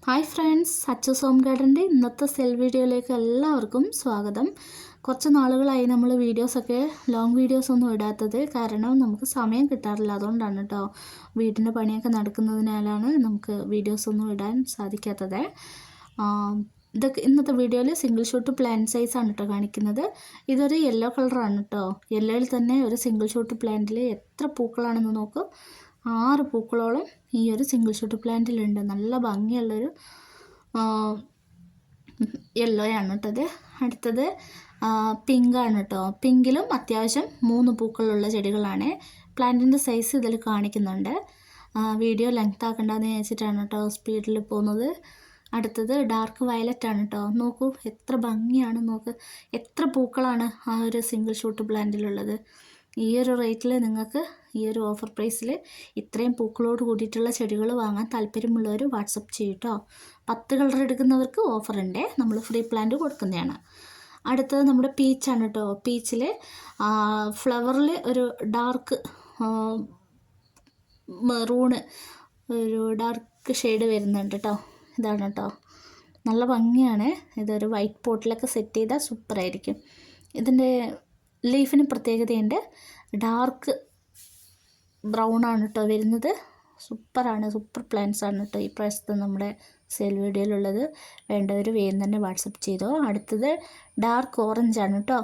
Hi friends, Achus home ഗാർഡൻ്റെ ഇന്നത്തെ cell വീഡിയോയിലേക്ക് എല്ലാവർക്കും സ്വാഗതം. കുറച്ച് നാളുകളായി നമ്മൾ വീഡിയോസൊക്കെ ലോങ് വീഡിയോസ് ഒന്നും ഇടാത്തത്, കാരണം നമുക്ക് സമയം കിട്ടാറില്ല. അതുകൊണ്ടാണ് കേട്ടോ. വീടിൻ്റെ പണിയൊക്കെ നടക്കുന്നതിനാലാണ് നമുക്ക് വീഡിയോസൊന്നും ഇടാൻ സാധിക്കാത്തത്. ഇതൊക്കെ ഇന്നത്തെ വീഡിയോയിൽ സിംഗിൾ ഷൂട്ട് പ്ലാന്റ് സൈസാണ് കേട്ടോ കാണിക്കുന്നത്. ഇതൊരു യെല്ലോ കളറാണ് കേട്ടോ. യെല്ലോയിൽ തന്നെ ഒരു സിംഗിൾ ഷൂട്ട് പ്ലാന്റിൽ എത്ര പൂക്കളാണെന്ന് നോക്കൂ. 6 പൂക്കളോളം ഈ ഒരു സിംഗിൾ ഷൂട്ട് പ്ലാന്റിലുണ്ട്. നല്ല ഭംഗിയുള്ളൊരു യെല്ലോയാണ് കേട്ടത്. അടുത്തത് പിങ്കാണ് കേട്ടോ. പിങ്കിലും അത്യാവശ്യം 3 പൂക്കളുള്ള ചെടികളാണ്. പ്ലാന്റിൻ്റെ സൈസ് ഇതിൽ കാണിക്കുന്നുണ്ട്. വീഡിയോ ലെങ്ത് ആക്കണ്ടെന്ന് വിചാരിച്ചിട്ടാണ് കേട്ടോ സ്പീഡിൽ പോകുന്നത്. അടുത്തത് ഡാർക്ക് വയലറ്റ് ആണ് കേട്ടോ. നോക്കൂ എത്ര ഭംഗിയാണ്, നോക്ക് എത്ര പൂക്കളാണ് ആ ഒരു സിംഗിൾ ഷൂട്ട് പ്ലാന്റിലുള്ളത്. ഈ ഒരു റേറ്റിൽ നിങ്ങൾക്ക് ഈ ഒരു ഓഫർ പ്രൈസിൽ ഇത്രയും പൂക്കളോട് കൂടിയിട്ടുള്ള ചെടികൾ വാങ്ങാൻ താല്പര്യമുള്ളവർ വാട്സപ്പ് ചെയ്യും കേട്ടോ. 10 കളർ എടുക്കുന്നവർക്ക് ഓഫറുണ്ട്, നമ്മൾ ഫ്രീ പ്ലാന്റ് കൊടുക്കുന്നതാണ്. അടുത്തത് നമ്മുടെ പീച്ചാണ് കേട്ടോ. പീച്ചിൽ ഫ്ലവറിൽ ഒരു ഡാർക്ക് മെറൂണ്, ഒരു ഡാർക്ക് ഷെയ്ഡ് വരുന്നുണ്ട് കേട്ടോ. ഇതാണ് കേട്ടോ, നല്ല ഭംഗിയാണ്. ഇതൊരു വൈറ്റ് പോട്ടിലൊക്കെ സെറ്റ് ചെയ്താൽ സൂപ്പറായിരിക്കും. ഇതിൻ്റെ ലീഫിന് പ്രത്യേകതയുണ്ട്, ഡാർക്ക് ബ്രൗൺ ആണ് കേട്ടോ വരുന്നത്. സൂപ്പറാണ്, സൂപ്പർ പ്ലാന്റ്സ് ആണ് കേട്ടോ ഈ പ്രാവശ്യത്തെ നമ്മുടെ സെയിൽ വീഡിയോയിലുള്ളത്. വേണ്ടവർ വേഗം തന്നെ വാട്സപ്പ് ചെയ്തോ. അടുത്തത് ഡാർക്ക് ഓറഞ്ച് ആണ് കേട്ടോ.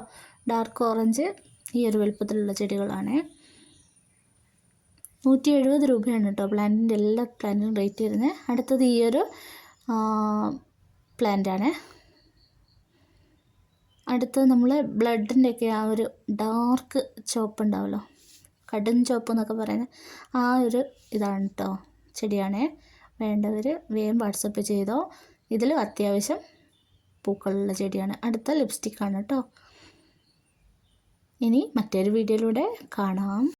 ഡാർക്ക് ഓറഞ്ച് ഈ ഒരു വലുപ്പത്തിലുള്ള ചെടികളാണ്. 170 രൂപയാണ് കേട്ടോ പ്ലാന്റിൻ്റെ എല്ലാ പ്ലാന്റിനും റേറ്റ് വരുന്നത്. അടുത്തത് ഈ ഒരു പ്ലാന്റാണ്. അടുത്തത് നമ്മൾ ബ്ലഡിൻ്റെയൊക്കെ ആ ഒരു ഡാർക്ക് ചുവപ്പ് ഉണ്ടാവുമല്ലോ, കടും ചുവപ്പ് എന്നൊക്കെ പറയുന്നത്, ആ ഒരു ഇതാണ് കേട്ടോ ചെടിയാണ്. വേണ്ടവർ വേഗം വാട്സപ്പ് ചെയ്തോ. ഇതിൽ അത്യാവശ്യം പൂക്കളുള്ള ചെടിയാണ്. അടുത്ത ലിപ്സ്റ്റിക്കാണ് കേട്ടോ. ഇനി മറ്റൊരു വീഡിയോയിലൂടെ കാണാം.